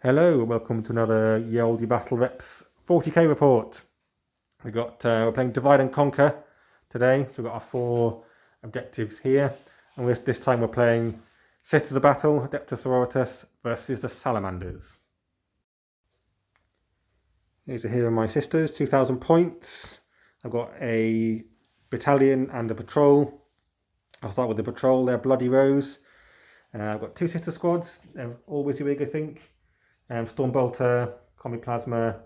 Hello, welcome to another Ye Olde Battle Reps 40k report. We're playing Divide and Conquer today, so we've got our 4 objectives here, and this time we're playing Sisters of Battle, Adepta Sororitas versus the Salamanders. Here are my sisters, 2,000 points. I've got a battalion and a patrol. I'll start with the patrol, they're Bloody Rose. I've got 2 sister squads, they're all WYSIWYG I think. Storm Bolter, Combi Plasma,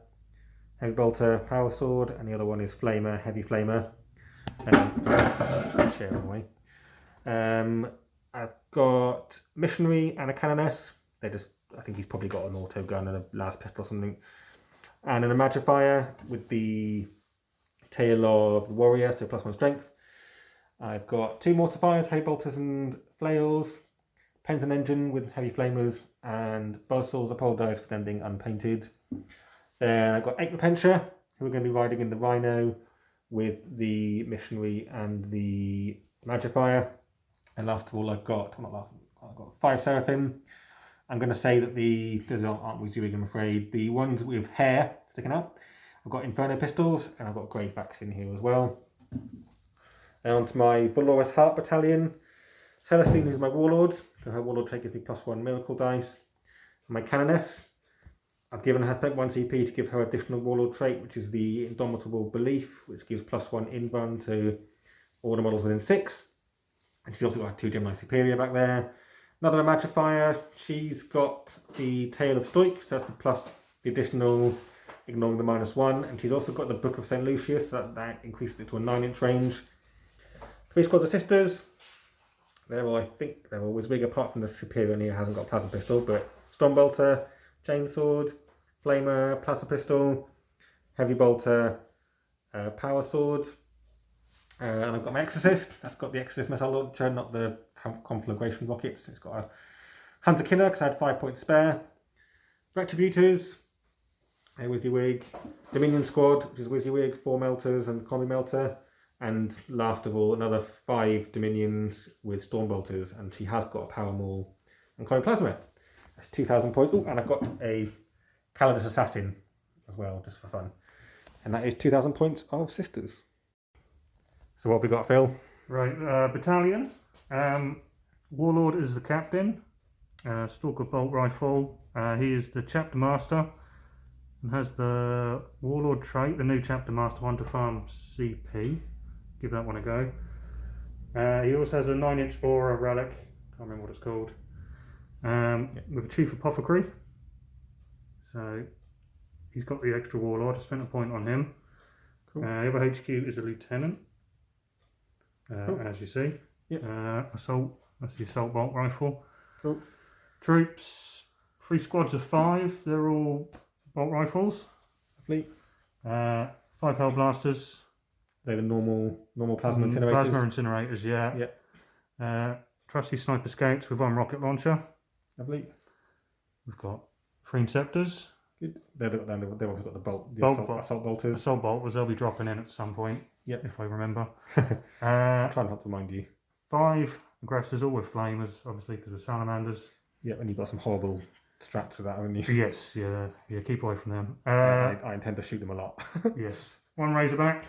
Heavy Bolter, Power Sword, and the other one is Flamer, Heavy Flamer. Share away. I've got Missionary and a Canoness. I think he's probably got an auto gun and a last pistol or something. And an Magifier with the Tail of the Warrior, so +1 strength. I've got 2 Mortifiers, Heavy Bolters and Flails. Pentagon Engine with Heavy Flamers, and Buzzsaws apologise for them being unpainted. Then I've got 8 Repentia, who are going to be riding in the Rhino with the Missionary and the Magifier. And last of all, I've got 5 Seraphim. I'm going to say that those aren't WYSIWYG, I'm afraid. The ones with hair sticking out, I've got Inferno Pistols, and I've got Grey Fax in here as well. Now onto my Valorous Heart Battalion. Celestine is my Warlord, so her Warlord trait gives me +1 Miracle Dice. My Canoness, I've given her 1 CP to give her additional Warlord trait, which is the Indomitable Belief, which gives +1 Invuln to all the models within 6. And she's also got 2 Gemini Superior back there. Another Magifier, she's got the Tail of Stoic, so that's the additional, ignoring the -1. And she's also got the Book of St. Lucius, so that increases it to a 9-inch range. 3 squads of sisters. I think they're always big, apart from the Superior here hasn't got a Plasma Pistol, but Storm Bolter, Chainsword, Flamer, Plasma Pistol, Heavy Bolter, Power Sword, and I've got my Exorcist. That's got the Exorcist Missile Launcher, not the Conflagration Rockets. It's got a Hunter Killer, because I had 5 points spare. Retributors, WYSIWYG, Dominion Squad, which is WYSIWYG, 4 Melters and Combi Melter. And last of all, another 5 Dominions with Storm Bolters, and she has got a Power Maul and Combi Plasma. That's 2,000 points. Oh, and I've got a Calidus Assassin as well, just for fun. And that is 2,000 points of sisters. So what have we got, Phil? Right, battalion. Warlord is the captain. Stalker Bolt Rifle. He is the Chapter Master and has the Warlord trait, the new Chapter Master 1 to farm CP. Give that one a go. He also has a 9-inch Aura relic, can't remember what it's called, with a Chief Apothecary. So he's got the extra Warlord. I spent a point on him. Cool. The other HQ is a Lieutenant, as you see. Yep. Assault, that's the Assault Bolt Rifle. Cool. Troops, 3 squads of 5, they're all Bolt Rifles. Fleet. 5 Hell Blasters. They're the normal Plasma Incinerators. Plasma Incinerators, yeah. Yep. Trusty Sniper Scouts with 1 rocket launcher. Lovely. We've got 3 Inceptors. Good. They've also got the Assault Bolters. Assault Bolters, they'll be dropping in at some point. Yep. If I remember. I'll try and help remind you. 5 Aggressors, all with Flamers, obviously because of Salamanders. Yep, and you've got some horrible straps for that, haven't you? Yes, yeah, keep away from them. I intend to shoot them a lot. Yes. 1 Razorback.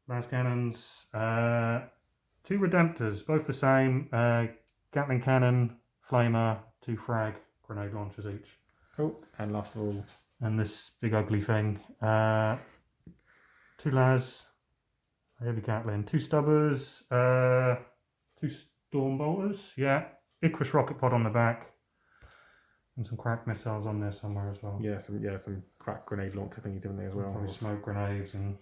Las Cannons. 2 Redemptors, both the same. Gatling Cannon, Flamer, 2 Frag, Grenade Launchers each. Cool. And last of all. And this big ugly thing. 2 Las, Heavy Gatling, 2 Stubbers, 2 Storm Bolters, yeah. Icarus Rocket Pod on the back. And some crack missiles on there somewhere as well. Yeah, some crack grenade launcher thingies in there as well. Probably smoke grenades and...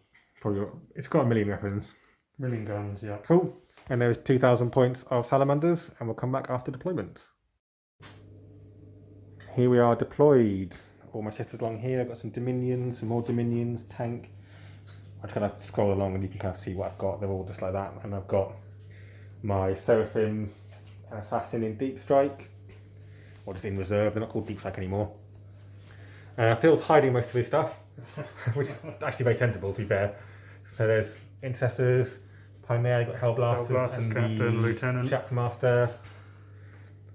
It's got 1 million weapons. 1 million guns, yeah. Cool. And there's 2,000 points of Salamanders, and we'll come back after deployment. Here we are deployed. All my sisters along here. I've got some Dominions, some more Dominions, tank. I just kind of scroll along and you can kind of see what I've got. They're all just like that. And I've got my Seraphim Assassin in Deep Strike. Or just in reserve. They're not called Deep Strike anymore. Phil's hiding most of his stuff, which is actually very sensible, to be fair. So there's Intercessors, Chimera, got Hell Blasters, and Captain, the Lieutenant. Chapter Master.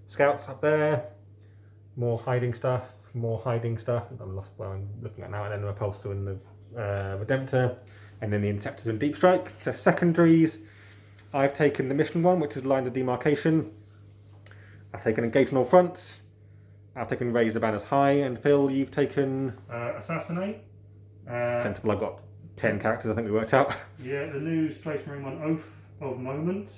Scouts up there. More hiding stuff. for more hiding stuff. I'm lost where I'm looking at now. And then the Repulsor and the Redemptor. And then the Inceptors and Deep Strike. So secondaries, I've taken the mission one, which is Lines of Demarcation. I've taken Engage on All Fronts. I've taken Raise the Banners High. And Phil, you've taken... Assassinate. Sensible, I've got 10 characters, I think we worked out. Yeah, the new Space Marine one, Oath of Moment.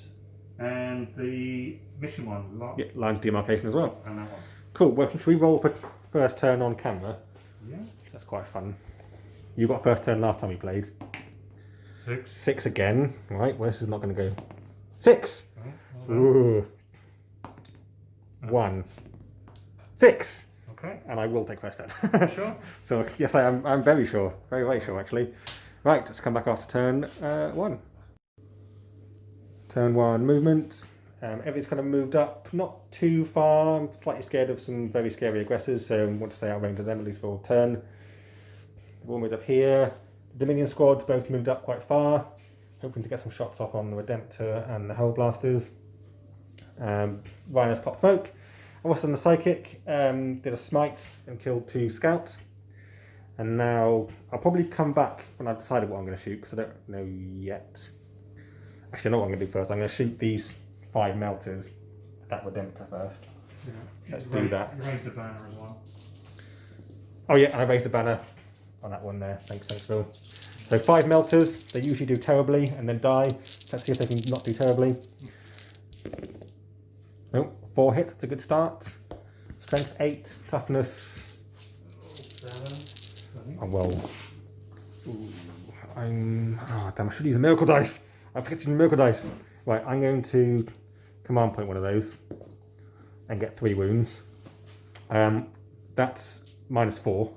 And the mission one. Yeah, Lines of Demarcation as well. And that one. Cool, well, should we roll for first turn on camera? Yeah. That's quite fun. You got first turn last time we played. 6. 6 again. Right, well, this is not going to go. 6! Oh, Ooh. 1. 6! okay. And I will take first turn. Sure. So, yes, I'm very sure. Very, very sure, actually. Right, let's come back after turn 1. Turn 1 movement. Everything's kind of moved up, not too far. I'm slightly scared of some very scary aggressors, so I want to stay out of range of them at least for a turn. We've all moved up here. The Dominion squads both moved up quite far, hoping to get some shots off on the Redemptor and the Hellblasters. Rhinos popped smoke. I was on the Psychic, did a smite and killed 2 scouts. And now I'll probably come back when I've decided what I'm going to shoot, because I don't know yet. Actually, I know what I'm going to do first. I'm going to shoot these 5 melters at that Redemptor first. Yeah. Let's do that. You raised the banner as well. Oh yeah, and I raised the banner on that one there. Thanks Phil. So 5 melters, they usually do terribly and then die. Let's see if they can not do terribly. Oh, 4 hits, that's a good start. Strength 8, toughness. 7. Oh well. Ooh, oh damn, I should use a miracle dice. I forget to use a miracle dice. Right, I'm going to command point one of those and get 3 wounds. That's -4.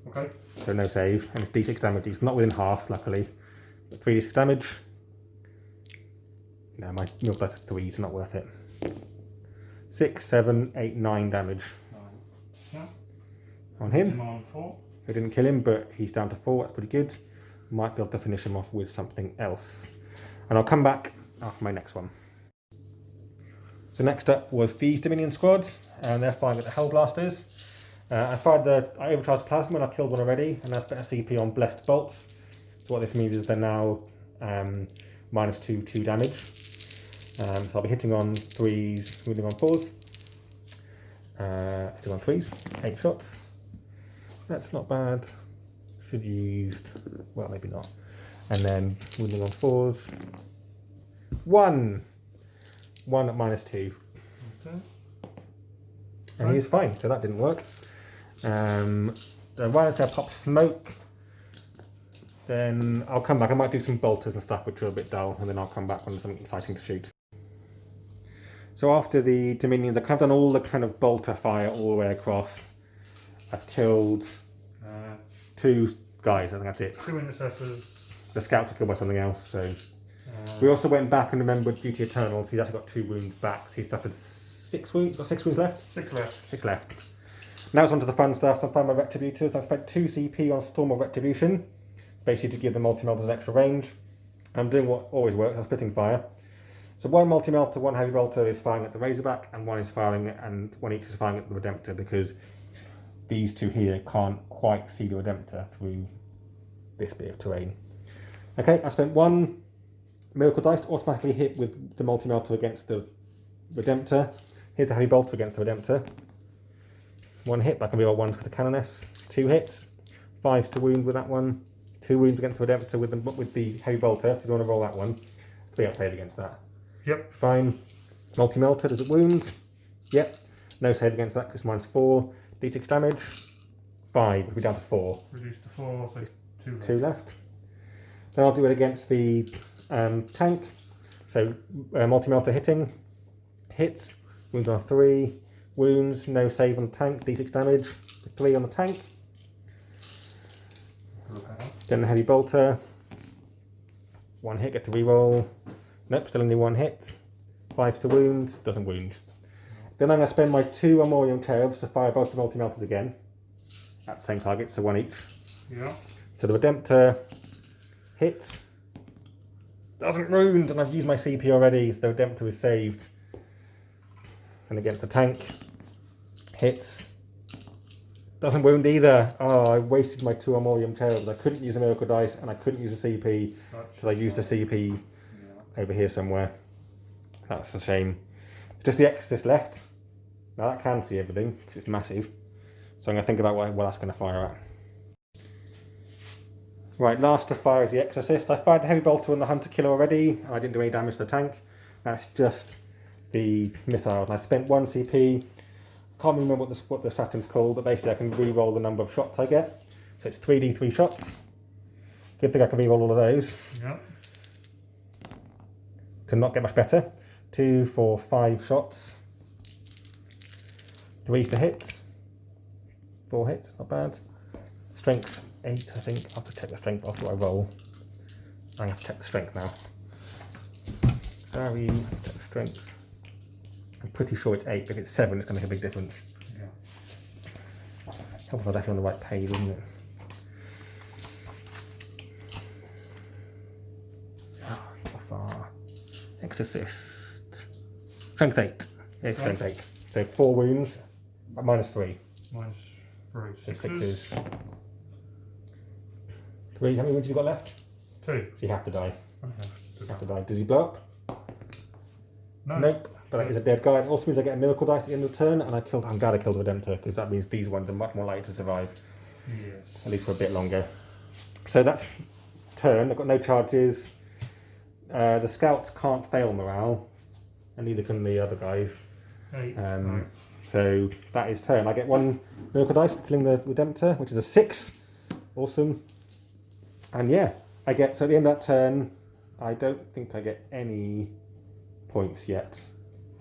Okay. So no save, and it's d6 damage. It's not within half, luckily. 3d6 damage. No, my milk dice are 3, so not worth it. 6, 7, 8, 9 damage 9. Yeah. on him. I'm on 4. I didn't kill him, but he's down to 4. That's pretty good. Might be able to finish him off with something else. And I'll come back after my next one. So next up was these Dominion squad, and they're firing at the Hellblasters. I overcharged plasma and I killed one already, and I spent a CP on blessed bolts. So what this means is they're now -2, 2 damage. So I'll be hitting on 3s, wounding on 4s. Hitting on 3s, 8 shots. That's not bad. Should have used, well, maybe not. And then wounding on 4s. 1 at -2. Okay. And he's fine, so that didn't work. The Rhinos going to pop smoke. Then I'll come back. I might do some bolters and stuff, which are a bit dull, and then I'll come back when there's something exciting to shoot. So after the Dominions, I've kind of done all the kind of bolter fire all the way across. I've killed 2 guys, I think that's it. 2 intercessors. The scouts are killed by something else, so... we also went back and remembered Duty Eternal, so he's actually got 2 wounds back. So he suffered 6 wounds, got 6 wounds left? 6 left. 6 left. Now it's on to the fun stuff. So I'm finding my Retributors. I spent 2 CP on Storm of Retribution, basically to give the multi-melters extra range. I'm doing what always works, I'm splitting fire. So 1 multi-melter, 1 heavy bolter is firing at the Razorback, and 1 is firing, and 1 each is firing at the Redemptor, because these 2 here can't quite see the Redemptor through this bit of terrain. Okay, I spent 1 Miracle Dice to automatically hit with the multi-melter against the Redemptor. Here's the heavy bolter against the Redemptor. 1 hit, that can be all 1s for the Canoness. 2 hits, 5s to wound with that one. 2 wounds against the Redemptor with the heavy bolter, so you want to roll that one. 3 up save against that. Yep. Fine. Multi-melter, does it wound? Yep. No save against that because mine's 4. D6 damage. 5, we'll be down to 4. Reduced to 4, so 2 left. 2 left. Then I'll do it against the tank. So multi-melter hitting. Hits. Wounds on 3. Wounds, no save on the tank. D6 damage. 3 on the tank. Okay. Then the heavy bolter. 1 hit, get to reroll. Nope, still only 1 hit. 5 to wound, doesn't wound. Then I'm going to spend my 2 Armorium Cherubs to fire both the multi-melters again. At the same target, so 1 each. Yeah. So the Redemptor hits. Doesn't wound, and I've used my CP already, so the Redemptor is saved. And against the tank, hits. Doesn't wound either. Oh, I wasted my 2 Armorium Terrors. I couldn't use a Miracle Dice and I couldn't use a CP because I used a CP over here somewhere. That's a shame. Just the Exorcist left. Now that can see everything because it's massive. So I'm going to think about what that's going to fire at. Right, last to fire is the Exorcist. I fired the Heavy Bolter and the Hunter Killer already, and I didn't do any damage to the tank. That's just the missile. And I spent 1 CP. Can't remember what the stratagem's called, but basically I can re-roll the number of shots I get. So it's 3d3 shots. Good thing I can re-roll all of those. Yep. To not get much better. 2, 4, 5 shots. 3 to hit. 4 hits, not bad. Strength 8, I think. I'll have to check the strength after I roll. I'm going to have to check the strength now. Sorry, check the strength. I'm pretty sure it's 8, but if it's 7, it's going to make a big difference. Yeah. Helpful if I was actually on the right page, isn't it? So far. Exorcist. Strength 8. Yeah, strength 8. So 4 wounds, minus 3. Minus 3. So 6s. 3, how many wounds have you got left? 2. So you have to die. You have to die. Does he blow up? No. Nope. But that is a dead guy. It also means I get a Miracle Dice at the end of the turn, and I'm glad I killed the Redemptor, because that means these ones are much more likely to survive. Yes. At least for a bit longer. So that's turn. I've got no charges. The scouts can't fail morale, and neither can the other guys. Right. So that is turn. I get 1 Miracle Dice for killing the Redemptor, which is a 6. Awesome. And yeah, I get, so at the end of that turn, I don't think I get any points yet.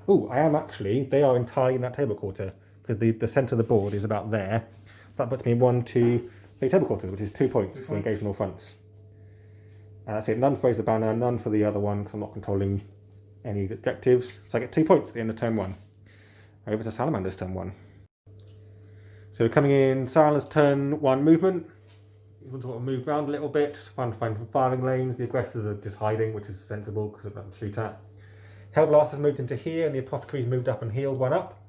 Oh, I am actually, they are entirely in that table quarter, because the centre of the board is about there. That puts me in 1, 2, 3 table quarters, which is 2 points for engaging all fronts. And that's it, none for Raise the Banner, none for the other one, because I'm not controlling any objectives. So I get 2 points at the end of turn 1. Over to Salamander's turn 1. So we're coming in, Salamander's turn 1 movement. You want to sort of move around a little bit, find firing lanes. The aggressors are just hiding, which is sensible because they've got to shoot at. Hellblaster's moved into here, and the Apothecary's moved up and healed 1 up.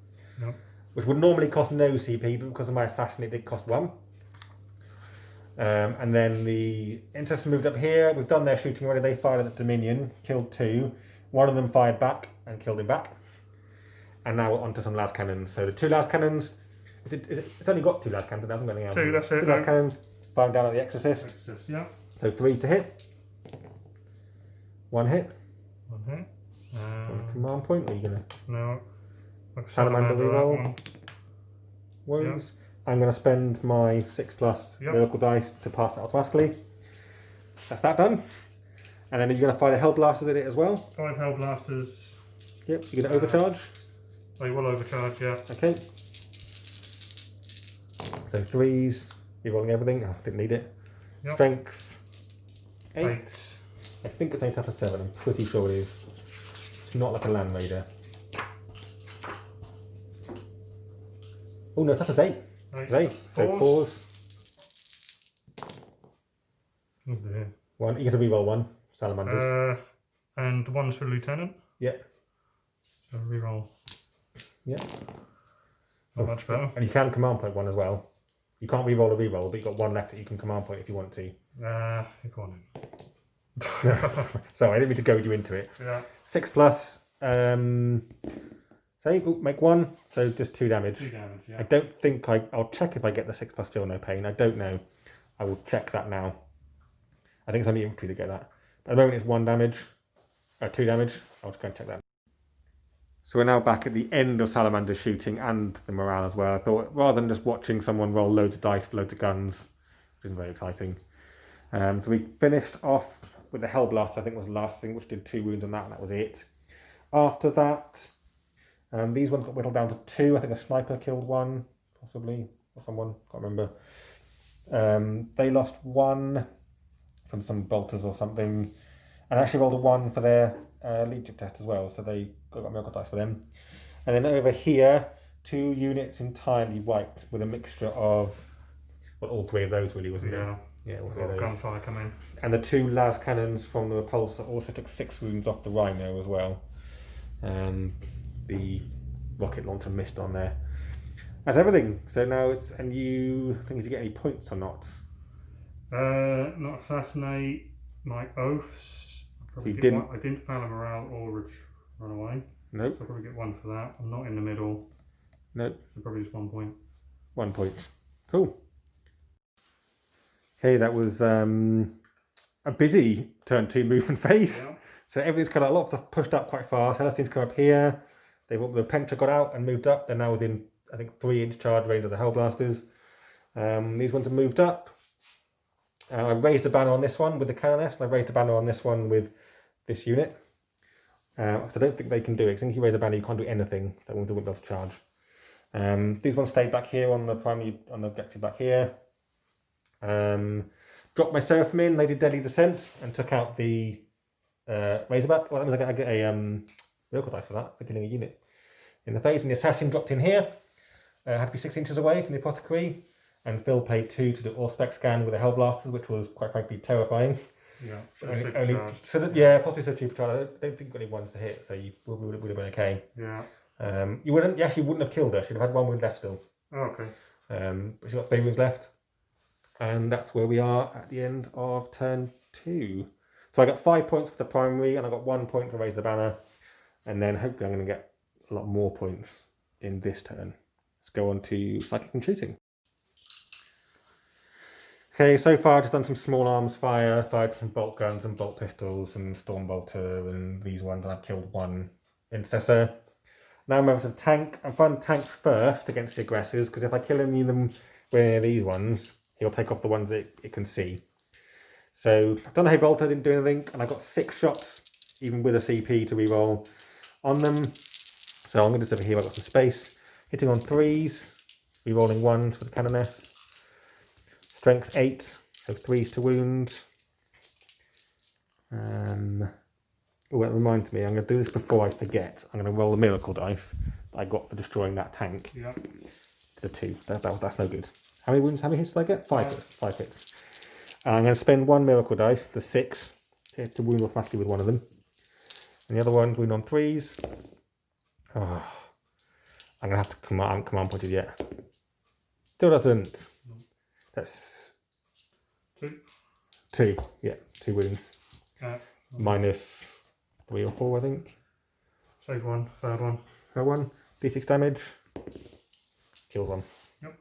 Yep. Which would normally cost no CP, but because of my assassin it did cost 1. And then the Intercessors moved up here. We've done their shooting already. They fired at Dominion, killed 2. One of them fired back and killed him back. And now we're on to some las cannons. So the 2 las cannons, it's only got 2 las cannons, it hasn't got anything else. 2, that's it. 2 las cannons, firing down at the Exorcist. Yeah. So 3 to hit. 1 hit. 1 hit. Command point, or are you going to? No. Salamander reroll. Wounds. Yep. I'm going to spend my 6+ Miracle Dice to pass that automatically. That's that done. And then are you going to fire the Hellblasters at it as well? 5 Hellblasters. Yep, you're going to overcharge? They will overcharge, yeah. Okay. So 3s, rerolling everything. Oh, didn't need it. Yep. Strength 8. I think it's 8 up to 7, I'm pretty sure it is. It's not like a Land Raider. Oh no, that's 8. It's 8. So 4s. Oh dear. 1. You get to reroll 1. Salamanders. And 1's for Lieutenant. Yep. So reroll. Yep. Not much better. And you can command point 1 as well. You can't reroll a reroll, but you've got 1 left that you can command point if you want to. You're going in. Sorry, I didn't mean to goad you into it. Yeah. 6+. Say, make 1, so just 2 damage. 2 damage, yeah. I don't think I'll check if I get the 6+ feel no pain. I don't know. I will check that now. I think it's only infantry to get that. But at the moment it's 1 damage, 2 damage. I'll just go and check that. So we're now back at the end of Salamander's shooting and the morale as well. I thought rather than just watching someone roll loads of dice for loads of guns, which isn't very exciting. So we finished off with the Hellblast, I think was the last thing, which did 2 wounds on that, and that was it. After that, these ones got whittled down to 2. I think a sniper killed 1, possibly, or someone, can't remember. They lost 1 from some bolters or something, and actually rolled a 1 for their leadership test as well, so they got Miracle Dice for them. And then over here, 2 units entirely wiped with a mixture of, well, all 3 of those really, wasn't it? Yeah, all 3 of those. Gunfire come in. And the 2 las cannons from the repulsor also took 6 wounds off the Rhino as well. The rocket launcher missed on there. That's everything. So now it's, and you, I think if you get any points or not. Not assassinate, my oaths. You didn't. I didn't fail a morale or run away. Nope. So I'll probably get 1 for that. I'm not in the middle. Nope. So probably just 1 point. 1 point. Cool. Okay, that was a busy turn 2 movement phase. Yeah. So everything's kind of, a lot of stuff pushed up quite fast. Everything's come up here. The Penta got out and moved up. They're now within, I think, 3-inch charge range of the Hellblasters. These ones have moved up. I raised the banner on this one with the Canoness, and I raised the banner on this one with this unit. So I don't think they can do it. I think if you raise a banner, you can't do anything. That one wouldn't be able to charge. These ones stayed back here on the primary, on the objective back here. Dropped my Seraphim in, they did Deadly Descent, and took out the Razorback. Well, that means I get a miracle dice for that, for killing a unit in the phase. And the Assassin dropped in here. Had to be 6 inches away from the Apothecary. And Phil paid 2 to do all-spec scan with the Hellblasters, which was, quite frankly, terrifying. Yeah. Possibly so cheap charge. I don't think you've got any ones to hit, so you would have been okay. Yeah. You actually wouldn't have killed her. She'd have had 1 wound left still. Oh, okay. But she's got 3 wounds left. And that's where we are at the end of turn 2. So I got 5 points for the primary, and I got 1 point to raise the banner. And then hopefully I'm going to get a lot more points in this turn. Let's go on to Psychic and Shooting. Okay, so far I've just done some small arms fire, fired some bolt guns and bolt pistols and storm bolter and these ones, and I've killed 1 intercessor. Now I'm over to the tank. I'm fighting tank first against the aggressors, because if I kill any of them with these ones, he'll take off the ones that it can see. So I've done a bolter, didn't do anything, and I got 6 shots, even with a CP to reroll on them. So I'm going to do over here, I've got some space. Hitting on 3s, rerolling 1s for the Canoness. Strength 8, so 3s to wound. Oh, that reminds me, I'm going to do this before I forget. I'm going to roll the miracle dice that I got for destroying that tank. Yeah. It's a 2. That's no good. How many wounds, how many hits did I get? 5 hits. 5 hits. I'm going to spend 1 miracle dice, the 6, to wound automatically with 1 of them. And the other one, wound on 3s. Oh, I'm going to have to command pointed yet. Still doesn't. That's 2. Yeah, 2 wounds. Minus 3 or 4, I think. Save 1, third one. That 1. D6 damage. Kills 1. Yep.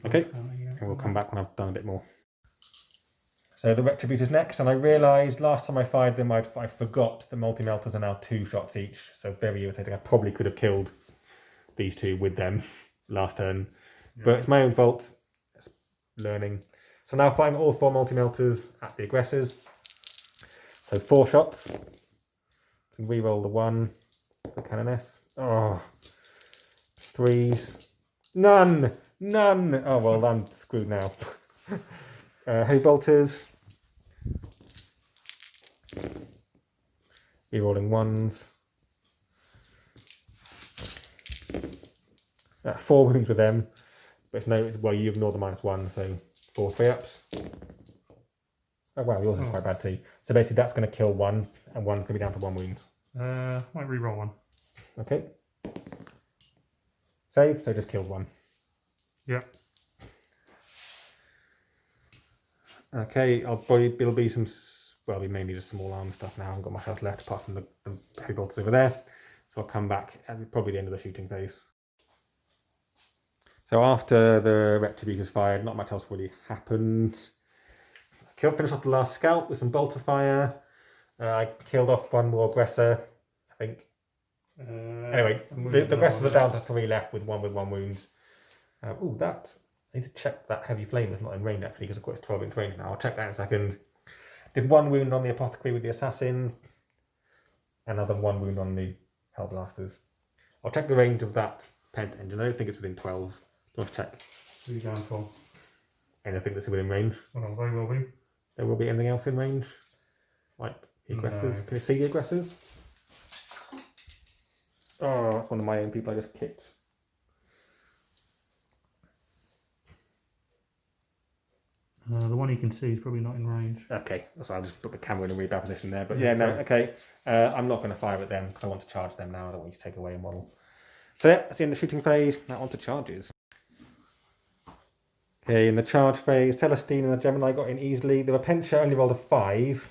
Okay, and we'll come back when I've done a bit more. So the Retributor's next, and I realised last time I fired them I forgot the multi-melters are now 2 shots each, so very irritating. I probably could have killed these 2 with them last turn, but it's my own fault. It's learning. So now firing all 4 multi-melters at the aggressors. So 4 shots. Can re-roll the 1, the Canoness. Oh, 3s. None! Oh well, I'm screwed now. Heavy bolters. Re-rolling 1s. 4 wounds with them, but well, you ignore the -1, so 4 3-ups. Oh wow, yours is quite bad too. So basically that's going to kill 1, and 1's going to be down to 1 wound. Might re-roll 1. Okay. Save, so just kills 1. Yeah. Okay, it'll be some, well, it'll be mainly just small arm stuff now. I haven't got much else left apart from the heavy bolters over there. So I'll come back at probably the end of the shooting phase. So after the Retributor's fired, not much else really happened. I finished off the last scout with some bolter fire. I killed off 1 more aggressor, I think. Anyway, the aggressors are down to 3 left with 1 wound. I need to check that heavy flame is not in range actually, because of course it's 12-inch range now. I'll check that in a second. Did 1 wound on the Apothecary with the Assassin. Another 1 wound on the Hellblasters. I'll check the range of that Pent engine. I don't think it's within 12. Let's check. What are you going for? Anything that's within range. Well, very well be. There will be anything else in range? Like the aggressors. No. Can you see the aggressors? Oh, that's one of my own people I just kicked. The one he can see, he's probably not in range. Okay, so I'll just put the camera in a really bad position there. But yeah, no, okay. I'm not going to fire at them because I want to charge them now. I don't want you to take away a model. So yeah, that's the end of the shooting phase. Now on to charges. Okay, in the charge phase, Celestine and the Gemini got in easily. The Repentia only rolled a 5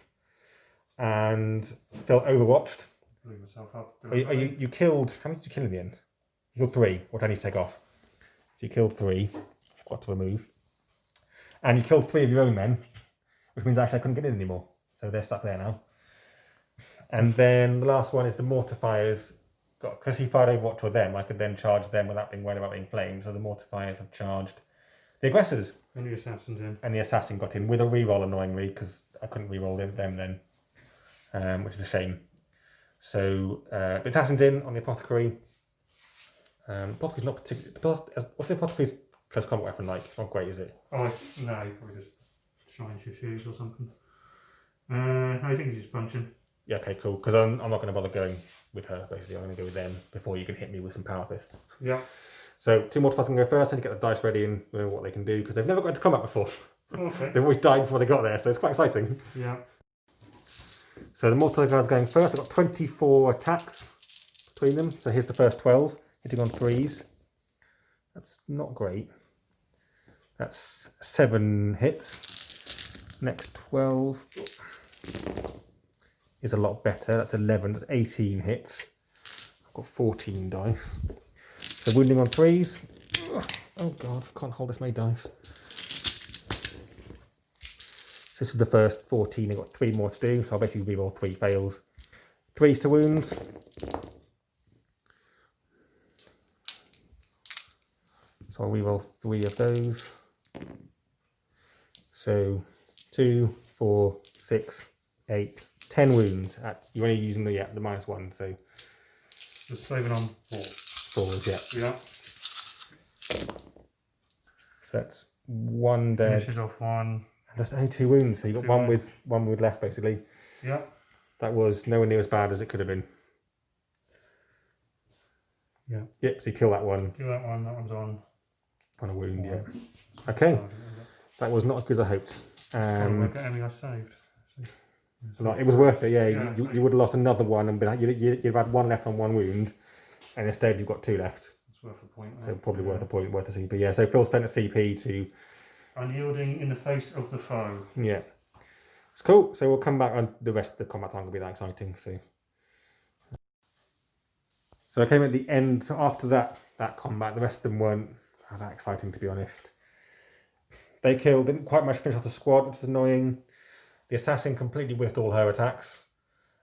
and felt overwatched. Blew myself up. You killed, how many did you kill in the end? You killed 3. What do I need to take off? So you killed 3. Got to remove. And you killed 3 of your own men, which means actually I couldn't get in anymore. So they're stuck there now. And then the last one is the Mortifiers. Because he fired Overwatch with them, I could then charge them without being worried about being flamed. So the Mortifiers have charged the aggressors. And the Assassin's in. And the Assassin got in with a reroll, annoyingly, because I couldn't reroll them then, which is a shame. So the Assassin's in on the Apothecary. Apothecary's not particularly... What's the Apothecary's close combat weapon like? It's not great, is it? Oh, no, he probably just shines your shoes or something. I think he's just punching. Yeah, okay, cool. Because I'm not going to bother going with her, basically. I'm going to go with them before you can hit me with some power fists. Yeah. So 2 Mortifiers can go first, and you get the dice ready and know what they can do, because they've never got into combat before. Okay. They've always died before they got there, so it's quite exciting. Yeah. So the Mortifiers going first. They've got 24 attacks between them. So here's the first 12, hitting on 3s. That's not great. That's 7 hits. Next 12 is a lot better. That's 11. That's 18 hits. I've got 14 dice. So wounding on 3s. Oh god, can't hold this many dice. So this is the first 14. I've got 3 more to do. So I'll basically reroll 3 fails. 3s to wounds. So I'll reroll 3 of those. So 2, 4, 6, 8, 10 wounds. You're only using the -1, so Just saving on 4. 4s, yeah. Yeah. So that's 1 dead. Finishes off 1. That's only 2 wounds, so you got 2 one wounds. with 1 wound left, basically. Yeah. That was nowhere near as bad as it could have been. Yeah. Yep, so you kill that one. Do that one. That one's on. On a wound, yeah. Okay, that was not as good as I hoped. Look at how many I saved. It was worth it, yeah. Yeah, You would have lost another one, and you'd have had 1 left on 1 wound, and instead you've got 2 left. It's worth a point. So probably worth a point, worth a CP. Yeah, so Phil spent a CP to... Unyielding in the face of the foe. Yeah. It's cool. So we'll come back on the rest of the combat time will be that exciting. So I came at the end. So after that combat, the rest of them weren't that exciting, to be honest. They didn't quite much finish off the squad, which is annoying. The assassin completely whiffed all her attacks,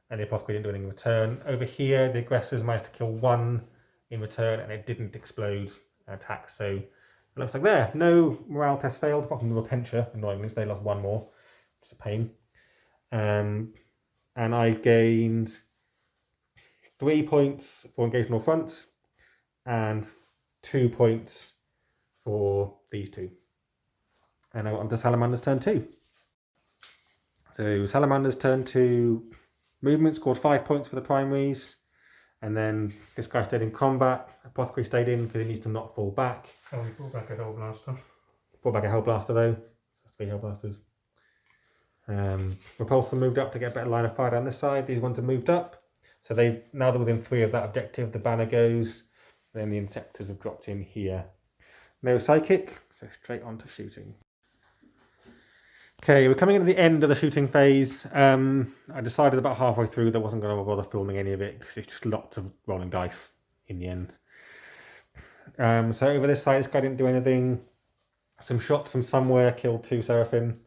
and the apothecary didn't do anything in return. Over here, the aggressors managed to kill 1 in return, and it didn't explode an attack. So it looks like there, no morale test failed, apart from the Repentia, annoyingly, so they lost 1 more, which is a pain. And I gained 3 points for engaging all fronts, and 2 points for these 2. And I got on to Salamander's turn 2. So Salamander's turn 2, movement scored 5 points for the primaries, and then this guy stayed in combat. Apothecary stayed in because he needs to not fall back. Oh, we brought back a Hell Blaster. Brought back a Hell Blaster though. 3 Hell Blasters. Repulsor moved up to get a better line of fire down this side. These ones have moved up. So now they're within 3 of that objective. The banner goes. Then the Insectors have dropped in here. No Psychic, so straight on to shooting. Okay, we're coming into the end of the shooting phase. I decided about halfway through that I wasn't going to bother filming any of it because it's just lots of rolling dice in the end. So over this side, this guy didn't do anything. Some shots from somewhere killed 2 Seraphim.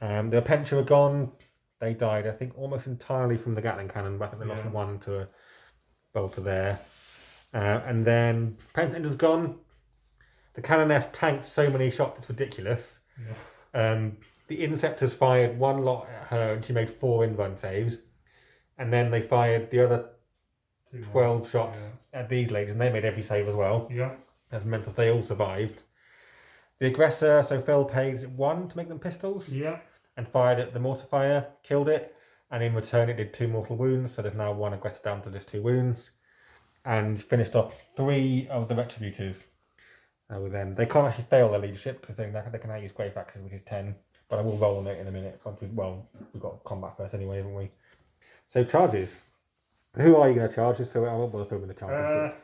The Repentia were gone. They died, I think, almost entirely from the Gatling cannon, but I think they lost 1 to a bolter there. And then Repentia was gone. The Canoness tanked so many shots, it's ridiculous. Yeah. The Inceptors fired 1 lot at her and she made 4 in-run saves. And then they fired the other 12 shots at these ladies and they made every save as well. Yeah. That's meant that they all survived. The aggressor, so Phil paid 1 to make them pistols. Yeah. And fired at the mortifier, killed it. And in return it did 2 mortal wounds. So there's now 1 aggressor down to just 2 wounds. And finished off 3 of the Retributors with them. They can't actually fail their leadership because they can now use Grave Axes, which is 10. but I will roll on it in a minute. Well, we've got combat first anyway, haven't we? So charges. Who are you going to charge? So I won't bother filming the charges.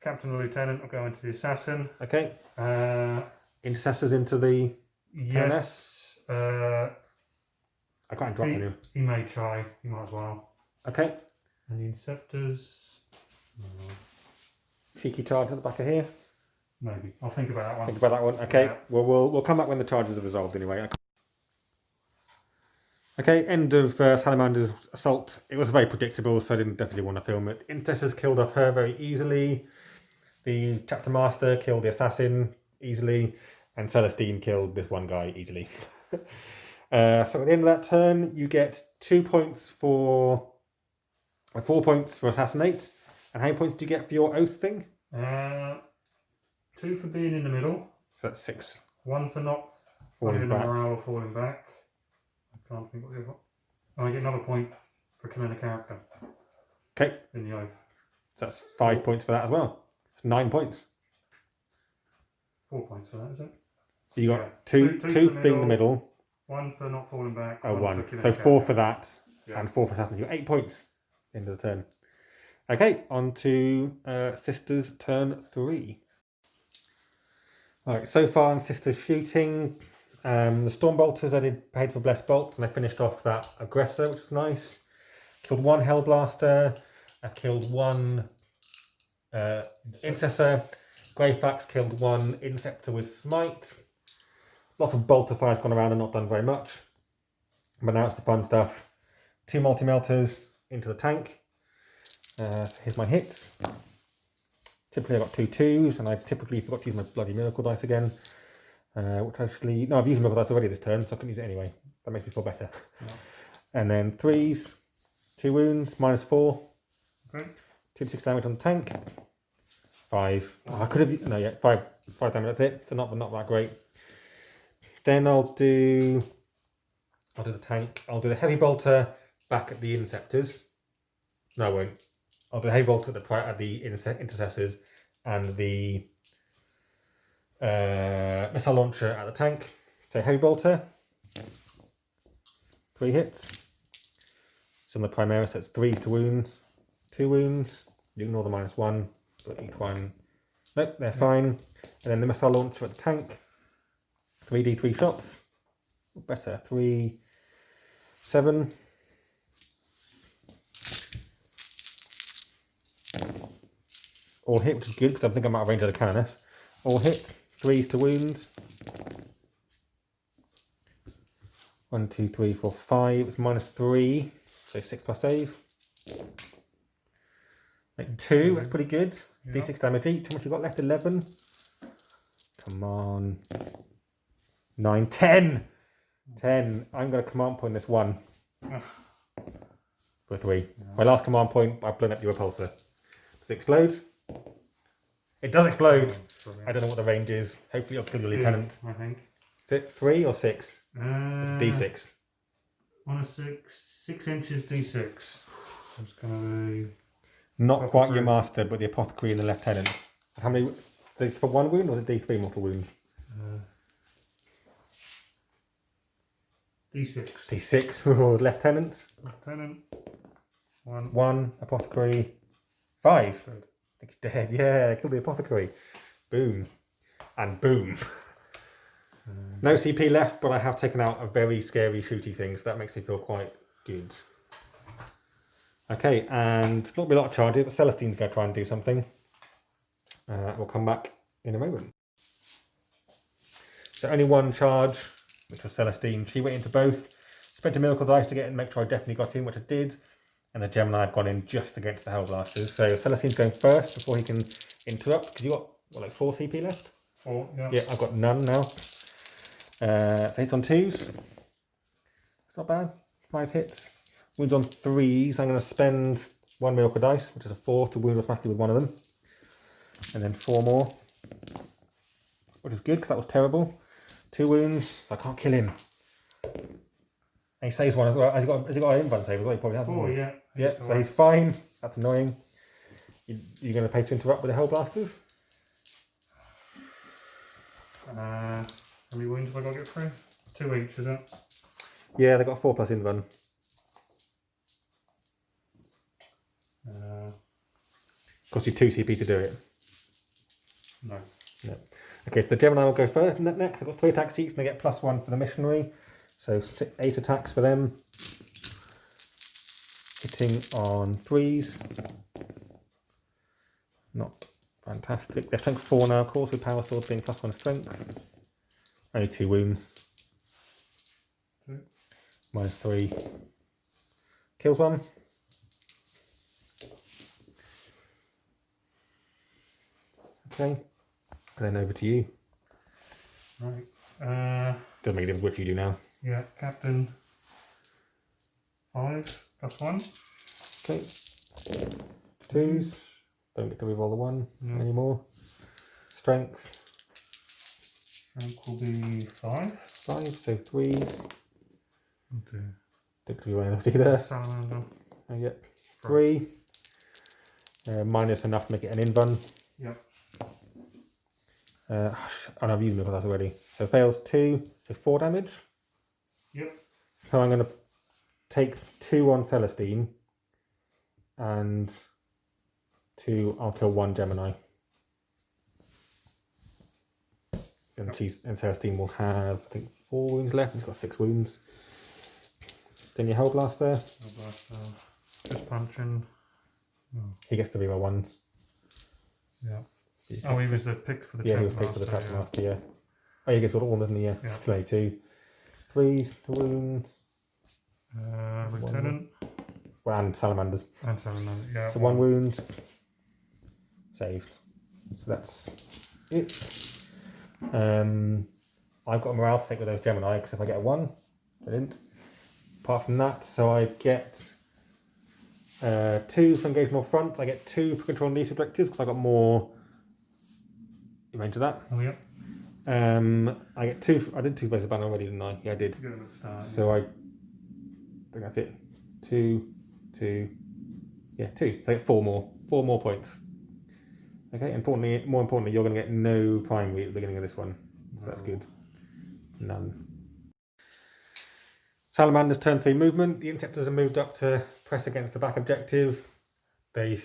Captain and Lieutenant, I'm going to the Assassin. Okay. Intercessors into the yes. I can't interrupt you. He may try. He might as well. Okay. And the Interceptors. Cheeky charge at the back of here. Maybe. I'll think about that one. Think about that one. Okay. Yeah. Well, we'll come back when the charges are resolved anyway. Okay, end of Salamander's assault. It was very predictable, so I didn't definitely want to film it. Intercessors killed off her very easily. The Chapter Master killed the Assassin easily. And Celestine killed this one guy easily. So at the end of that turn, you get 2 points for... 4 points for Assassinate. And how many points do you get for your Oath thing? 2 for being in the middle. So that's 6. 1 for not Falling back. morale or falling back. I can't think what the other. Oh, I get another point for killing a character. Okay. In the Oath. So that's 5 points for that as well. It's 9 points. 4 points for that, is it? You got two for being in the middle. 1 for not falling back. Oh, 1. For So 4 for that, yeah. and 4 for Assassin. You got 8 points. End of the turn. Okay, on to Sister's turn 3. Alright, so far in Sister's shooting, the Stormbolters I did paid for Blessed Bolt, and I finished off that Aggressor, which was nice. Killed 1 Hellblaster. I killed 1 Intercessor. Greyfax killed 1 Inceptor with Smite. Lots of bolter fires gone around and not done very much. But now it's the fun stuff. 2 multi-melters into the tank. Here's my hits. Typically I got 2 2s, and I typically forgot to use my bloody Miracle Dice again. Which actually... No, I've used Miracle Dice already this turn, so I couldn't use it anyway. That makes me feel better. Yeah. And then 3s. 2 wounds, -4. Okay. 2 to 6 damage on the tank. 5. Oh, I could have... No, yeah, 5 damage, that's it. So not that great. Then I'll do the tank. I'll do the Heavy Bolter back at the Inceptors. No, I won't. I'll do the Heavy Bolter at the Intercessors and the Missile Launcher at the tank. So Heavy Bolter. 3 hits. So on the Primaris, that's 3s to wounds. 2 wounds. You ignore the -1, but each one... Nope, they're fine. And then the Missile Launcher at the tank. 3d3 shots. Better. 3, 7. All hit, which is good because I think I'm out of range of the Canoness. All hit. 3s to wounds. 1, 2, 3, 4, 5. It's -3. So 6 plus save. Make 2. That's pretty good. Yeah. D6 damage each. How much you got left? 11. Come on. 9, 10. 10. I'm going to command point this 1. For 3. Yeah. My last command point, I've blown up the repulsor. Does it explode? It does explode. I don't know what the range is. Hopefully it'll kill your lieutenant. I think. Is it 3 or 6? It's D6. On a 6 inches D6. It's going to be... Not quite your master, but the apothecary and the lieutenant. How many? So it's for 1 wound or is it D3 mortal wounds? D6. D6. Oh, lieutenant. Lieutenant. 1. 1. Apothecary. 5. I think he's dead. Yeah, kill the apothecary. Boom. And boom. No CP left, but I have taken out a very scary shooty thing, so that makes me feel quite good. Okay, and not be a lot of charges, but Celestine's going to try and do something. We'll come back in a moment. So only 1 charge, which was Celestine. She went into both. Spent a Miracle Dice to get in, make sure I definitely got in, which I did. And the Gemini had gone in just against the Hellblasters. So Celestine's going first before he can interrupt, because you got, what, like 4 CP left? 4, yeah. Yeah, I've got none now. So hits on 2s. It's not bad. 5 hits. Wounds on 3s. I'm going to spend 1 Miracle Dice, which is a 4, to wound automatically with 1 of them. And then 4 more. Which is good, because that was terrible. 2 wounds. So I can't kill him. And he saves 1 as well. Has he got an invuln save as well? He probably has. 4, yeah. Yeah, so he's fine. That's annoying. You're going to pay to interrupt with the Hellblasters? How many wounds have I got to get through? 2 each, is it? Yeah, they got a 4+ in run. Cost you 2 CP to do it. No. No. Okay, so the Gemini will go first. Next, I've got 3 attacks each, and they get +1 for the missionary. So 8 attacks for them. Hitting on 3s. Not fantastic. They're strength 4 now, of course, with power sword being +1 strength. Only 2 wounds. -3. Kills 1. Okay. And then over to you. Right. Doesn't make a difference which you do now. Yeah, Captain 5 +1. Okay. 2s. Don't get to reroll the 1 anymore. Strength. Strength will be 5. 5, so 3s. Okay. Don't get to reroll anything either. Salamander. Yep. 3. Minus enough to make it an in-run. Yep. And I've used my class already. So fails 2, so 4 damage. Yep. So I'm going to take 2 on Celestine, and 2, I'll kill 1 Gemini. And Celestine will have, I think, 4 wounds left. He's got 6 wounds. Then your Hell Blaster. Hell Blaster. Just punching. He gets to reroll 1s. Yeah. Oh, he was the pick for the Yeah, he Chapter was picked for the Master, Chapter Master, yeah. Oh, he gets all 1, doesn't he? Yeah. Yeah. Still only 2. 3s to wound. Lieutenant. Well, and Salamanders. And Salamander, yeah. So 1 wound. Saved. So that's it. I've got a morale to take with those Gemini, because if I get a 1, I didn't. Apart from that, so I get 2 for engage more front. I get 2 for control niche objectives, because I got more range of that. Oh, yeah. I get 2. I did 2 versus ban already, didn't I? Yeah, I did. Good at the start. So I think that's it. 2, 2. Yeah, 2. So I get 4 more. 4 more points. Okay, more importantly, you're going to get no primary at the beginning of this one. So that's good. None. Salamander's turn 3 movement. The Interceptors are moved up to press against the back objective. They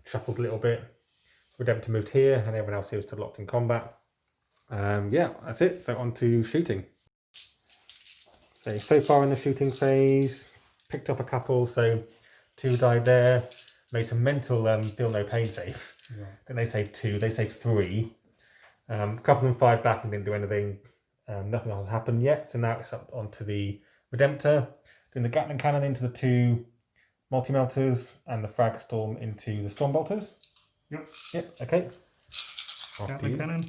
shuffled a little bit. Redemptor moved here, and everyone else here is still locked in combat. Yeah, that's it. So on to shooting. So far in the shooting phase, picked off a couple. So 2 died there. Made some mental feel no pain saves. Yeah. Then they saved 2. They saved 3. A couple of them fired back and didn't do anything. Nothing else has happened yet. So now it's up onto the Redemptor. Doing the Gatling Cannon into the 2 multi-melters and the Frag Storm into the Stormbolters. Yep. Yep, okay. Gatling Cannon.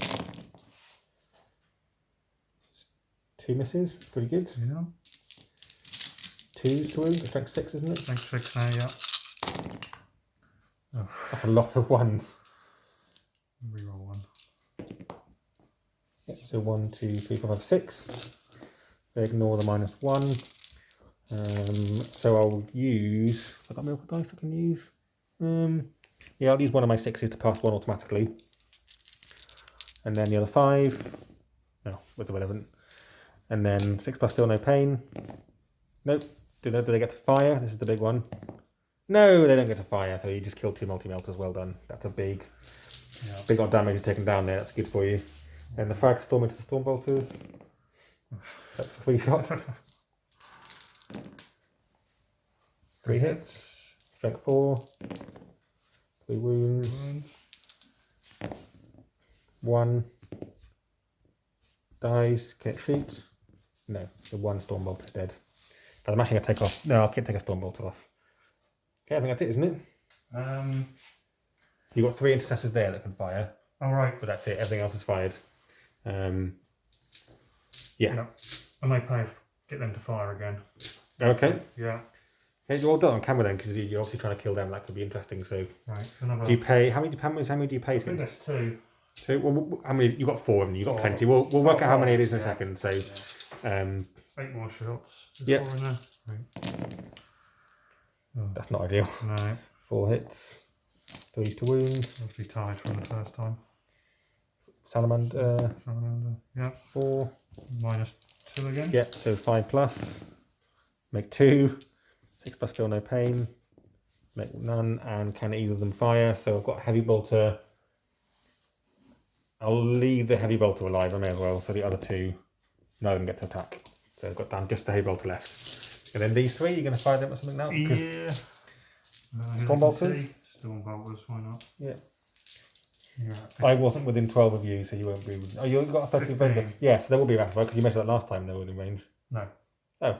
2 misses, pretty good. Yeah. 2s to wound, strength 6, isn't it? Strength 6 now, yeah. Oh. That's a lot of 1s. Reroll 1. Yep, so 1, 2, 3, 4, 5, 6. They ignore the -1. So I'll use. Have I got miracle dice I can use? Yeah, I'll use one of my 6s to pass 1 automatically. And then the other 5. No, was irrelevant. And then 6+ still no pain. Nope. Do they get to fire? This is the big one. No, they don't get to fire, so you just killed 2 multi-melters. Well done. That's a big lot of damage taken down there. That's good for you. And the Frag Storm into the Stormbolters. That's 3 shots. 3 hits. Strength 4. 3 wounds. 1. Dies. Can it shoot? No. The 1 Stormbolter is dead. But I'm actually going to take off. No, I can't take a Stormbolter off. Okay, I think that's it, isn't it? You've got 3 intercessors there that can fire. All right. But that's it. Everything else is fired. Yeah. I may get them to fire again. Okay. Yeah. Okay, you're all done on camera then, because you're obviously trying to kill them. That could be interesting. So, right. Another. Do you pay? How many do you pay I to? think there's 2. So, well, how many? You got 4 of them. You got 4. plenty. We'll work out how many it is in a Yeah. second. So, 8 more shots. Is Yep. 4 in there? Right. Oh, that's not ideal. no. 4 hits. 3s to wound. Obviously tied from the first time. Salamander. Salamander. Yeah. 4. -2. 2 again. Yeah, so 5 plus. Make 2. 6 plus feel no pain. Make none, and can either of them fire. So I've got heavy bolter. I'll leave the heavy bolter alive, I may as well. So the other 2, none of them get to attack. So I've got down just the heavy bolter left. And then these 3, you're going to fire them or something now? Yeah. Storm bolters? Storm bolters, why not? Yeah. Yeah. I wasn't within 12 of you, so you won't be. Oh, you got a 30 range. Yeah, so there will be a ratified because you measured that last time. They were within range. No. Oh,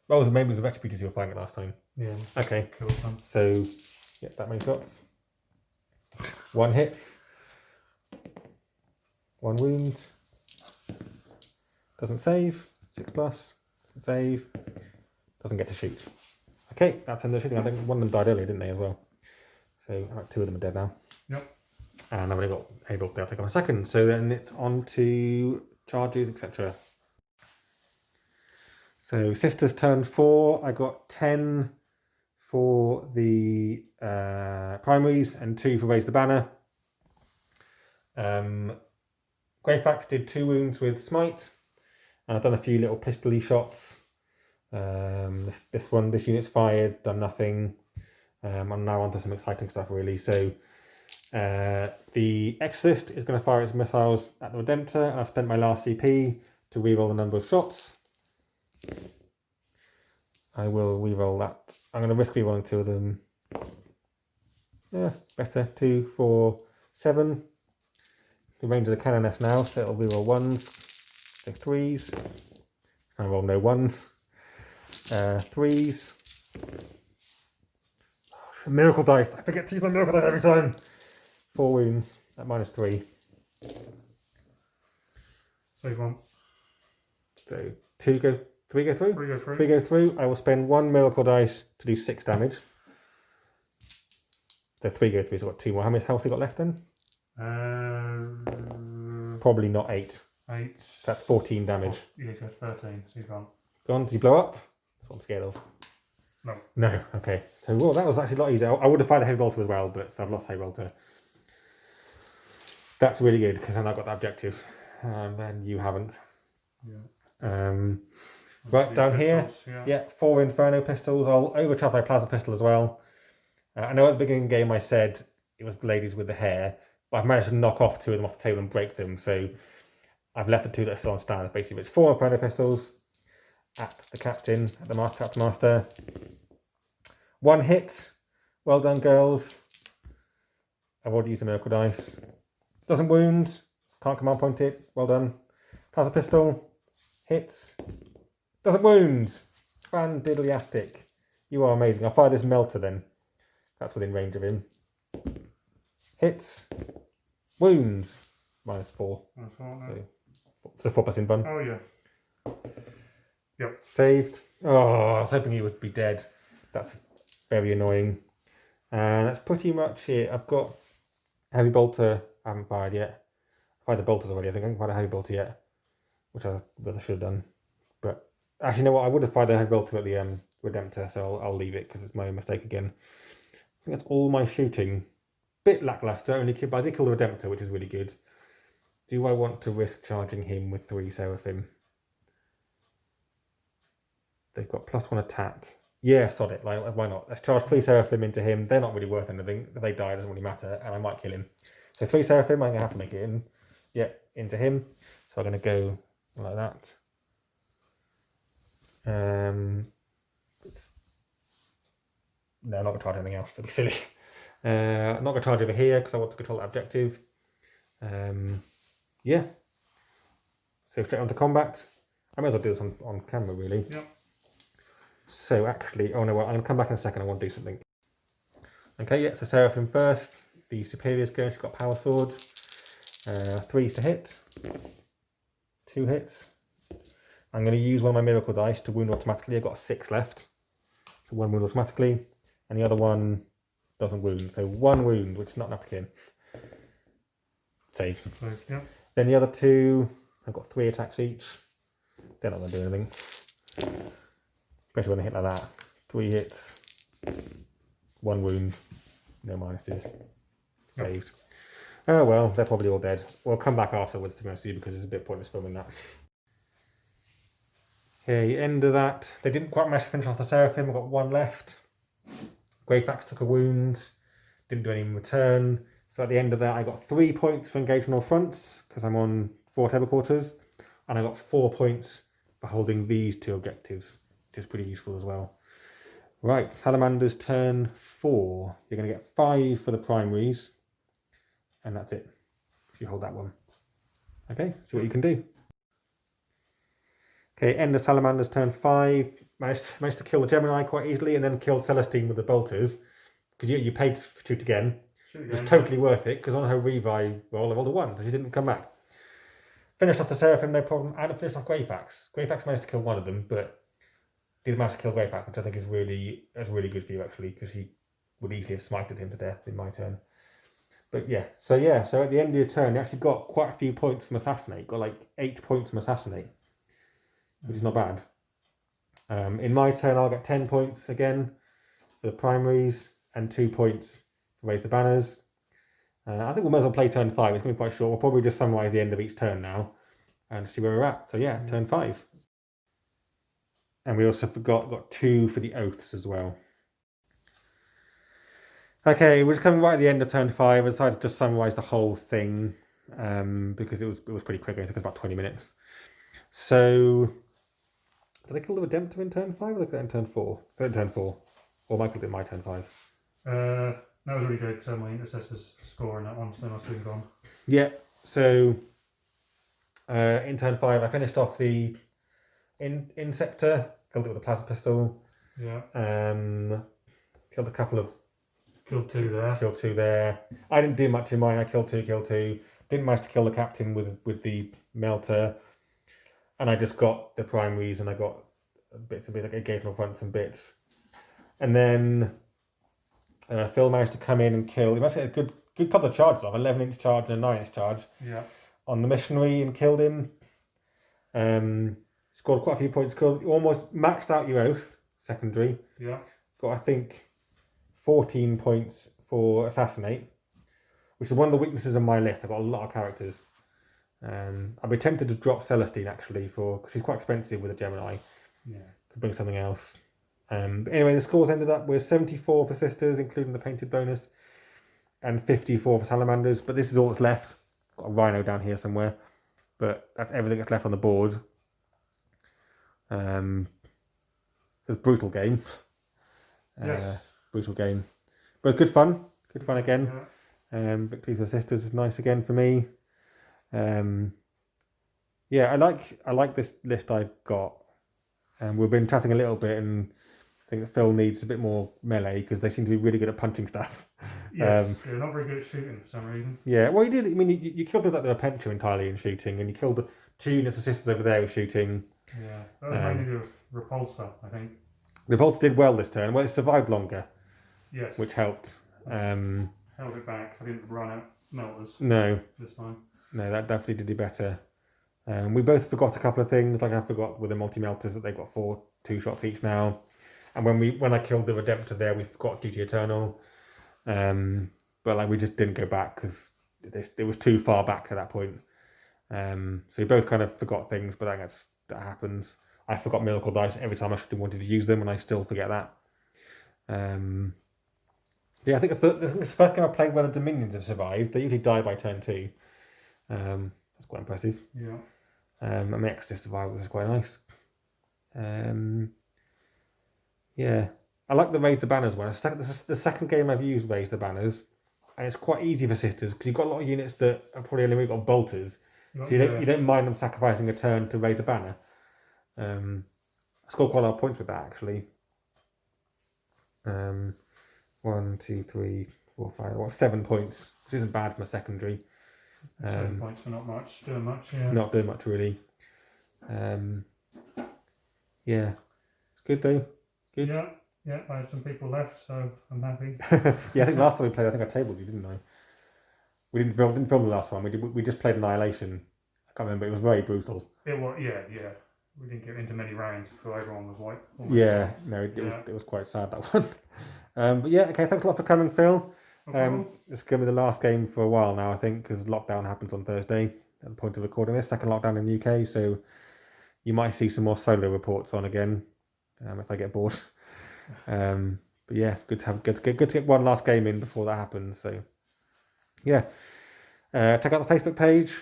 well, maybe it was the retributors you were fighting it last time. Yeah. Okay. Kill some. So, yeah, that many shots. 1 hit. 1 wound. Doesn't save. 6 plus. Doesn't save. Doesn't get to shoot. Okay, that's end of shooting. I think one of them died earlier, didn't they, as well? So, 2 of them are dead now. Yep. And I've only got able to take on a second. So then it's on to charges, etc. So Sisters turn 4. I got 10 for the primaries and 2 for Raise the Banner. Greyfax did 2 wounds with Smite. And I've done a few little pistol-y shots. This unit's fired, done nothing. I'm now on to some exciting stuff really. So the Exorcist is going to fire its missiles at the Redemptor, and I've spent my last CP to reroll the number of shots. I will reroll that. I'm going to risk rerolling 2 of them. Yeah, better. 2, 4, 7. The range of the Canoness now, so it'll reroll 1s, so 3s. I roll no 1s. 3s. Miracle dice. I forget to use my miracle dice every time. 4 wounds at -3. Save 1. So 3 go through? 3 go through. 3 go through. I will spend 1 miracle dice to do 6 damage. So 3 go through, so I've got 2 more. How much health have you got left then? Probably not 8. 8. That's 14 damage. Yeah, so 13. So he's gone. Gone? Did he blow up? That's what I'm scared of. No. No, okay. So well, that was actually a lot easier. I would have fired the heavy bolter as well, but so I've lost heavy bolter. That's really good because then I've got that objective, and you haven't. Yeah. Right down here, Yeah. yeah, 4 Inferno pistols. I'll overcharge my plasma pistol as well. I know at the beginning of the game I said it was the ladies with the hair, but I've managed to knock off 2 of them off the table and break them. So I've left the 2 that are still on stand. Basically, it's 4 Inferno pistols at the captain, at the captain master. 1 hit. Well done, girls. I've already used the miracle dice. Doesn't wound. Can't command point it. Well done. Plasma pistol. Hits. Doesn't wound. Fan-diddly-astic. You are amazing. I'll fire this melter then. That's within range of him. Hits. Wounds. -4. That's all right. So 4 plus in fun. Oh, yeah. Yep. Saved. Oh, I was hoping he would be dead. That's very annoying. And that's pretty much it. I've got heavy bolter. I haven't fired yet. I fired the bolters already. I think I haven't fired a heavy bolter yet, which I should have done. But actually, you know what? I would have fired a heavy bolter at the Redemptor, so I'll leave it because it's my own mistake again. I think that's all my shooting. Bit lackluster, only but I did kill the Redemptor, which is really good. Do I want to risk charging him with 3 Seraphim? They've got +1 attack. Yeah, sod it. Like, why not? Let's charge 3 Seraphim into him. They're not really worth anything. If they die, it doesn't really matter, and I might kill him. So 3 Seraphim, I'm going to have to make it in. Yeah, into him. So I'm going to go like that. No, I'm not going to charge anything else. That'd be silly. I'm not going to charge over here because I want to control that objective. Yeah. So straight on to combat. I may as well do this on camera, really. Yep. So actually, oh no, well, I'm going to come back in a second. I want to do something. Okay, yeah, so Seraphim first. The Superior's going. She's got power swords. 3s to hit. 2 hits. I'm going to use one of my miracle dice to wound automatically. I've got 6 left. So 1 wound automatically. And the other one doesn't wound. So 1 wound, which is not enough to kill him. Save. Yeah. Then the other 2, I've got 3 attacks each. They're not going to do anything. Especially when they hit like that. 3 hits. 1 wound. No minuses. Saved. Oh well, they're probably all dead. We'll come back afterwards to go see because it's a bit pointless filming that. Okay, end of that. They didn't quite manage to finish off the Seraphim. I've got one left. Greyfax took a wound. Didn't do any in return. So at the end of that, I got 3 points for engaging all fronts because I'm on 4 table quarters. And I got 4 points for holding these 2 objectives, which is pretty useful as well. Right, Salamanders turn 4. You're going to get 5 for the primaries. And that's it, if you hold that one. Okay, see what you can do. Okay, end of Salamanders turn 5. Managed to kill the Gemini quite easily and then killed Celestine with the bolters. Because you paid to shoot again. It was totally worth it because on her revive roll I rolled a 1, so she didn't come back. Finished off the Seraphim, no problem, and finished off Greyfax. Greyfax managed to kill one of them, but did manage to kill Greyfax, which I think is really good for you actually, because he would easily have smited him to death in my turn. But so at the end of your turn, you actually got quite a few points from Assassinate. Got like 8 points from Assassinate, which is not bad. In my turn, I'll get 10 points again for the primaries and 2 points for Raise the Banners. I think we might as well play turn 5. It's going to be quite short. We'll probably just summarise the end of each turn now and see where we're at. So turn 5. And we also got 2 for the Oaths as well. Okay, we're just coming right at the end of turn 5. I decided to just summarise the whole thing because it was pretty quick. It took us about 20 minutes. So, did I kill the Adepta in turn 5 or did I kill it in turn 4? I in turn 4. Or Michael did in my turn 5. That was really good. So my intercessors scoring that one, so they must have been gone. Yeah, so in turn 5, I finished off the Insector, killed it with a plasma pistol. Yeah. Killed a couple of. Killed 2 there. Killed 2 there. I didn't do much in mine. I killed 2. Didn't manage to kill the captain with the melter. And I just got the primaries and I got bits and bits, like occasional fronts and bits. And then Phil managed to come in and kill. He managed to get a good couple of charges off, 11-inch charge and a 9-inch charge. Yeah. On the missionary and killed him. Scored quite a few points. Almost maxed out your oath, secondary. Yeah. Got, I think, 14 points for Assassinate, which is one of the weaknesses on my list. I've got a lot of characters. I'd be tempted to drop Celestine actually because she's quite expensive with a Gemini. Yeah. Could bring something else. But anyway, the scores ended up with 74 for Sisters, including the painted bonus, and 54 for Salamanders. But this is all that's left. Got a Rhino down here somewhere, but that's everything that's left on the board. It's a brutal game. Yes. Brutal game, but it's good fun. Good fun again. Yeah. Victory for the Sisters is nice again for me. I like this list I've got. We've been chatting a little bit, and I think that Phil needs a bit more melee because they seem to be really good at punching stuff. Yes, they're not very good at shooting for some reason. Yeah, well, you did. I mean, you killed the Pencha entirely in shooting, and you killed the 2 units of Sisters over there with shooting. Yeah, that was mainly the Repulsor, I think. The Repulsor did well this turn. Well, it survived longer. Yes. Which helped. Held it back. I didn't run out melters. No. This time. No, that definitely did do better. We both forgot a couple of things. Like I forgot with the multi-melters that they've got 2 shots each now. And when I killed the Adepta there, we forgot Duty Eternal. But like we just didn't go back because it was too far back at that point. So we both kind of forgot things, but that happens. I forgot Miracle Dice every time I should have wanted to use them, and I still forget that. I think it's the first game I played where the Dominions have survived. They usually die by turn 2. That's quite impressive. Yeah. And the Exodus survival was quite nice. I like the Raise the Banners one. It's the second game I've used Raise the Banners, and it's quite easy for Sisters because you've got a lot of units that have probably only got bolters, so you don't mind them sacrificing a turn to raise a banner. I scored quite a lot of points with that actually. 1, 2, 3, 4, 5. 7 points, which isn't bad from a secondary. 7 points for not doing much. Yeah. Not doing much really. It's good though. Good. Yeah. I had some people left, so I'm happy. I think last time we played, I think I tabled you, didn't I? We didn't film the last one. We just played Annihilation. I can't remember. It was very brutal. It was, yeah. We didn't get into many rounds before everyone was white. It was quite sad, that one. Okay, thanks a lot for coming, Phil. This is going to be the last game for a while now, I think, because lockdown happens on Thursday at the point of recording this. Second lockdown in the UK, so you might see some more solo reports on again if I get bored. But yeah, good to get one last game in before that happens. So yeah, check out the Facebook page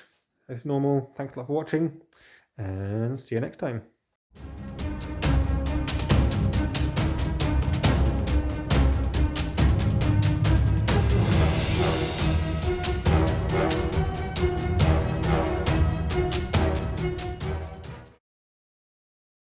as normal. Thanks a lot for watching, and see you next time.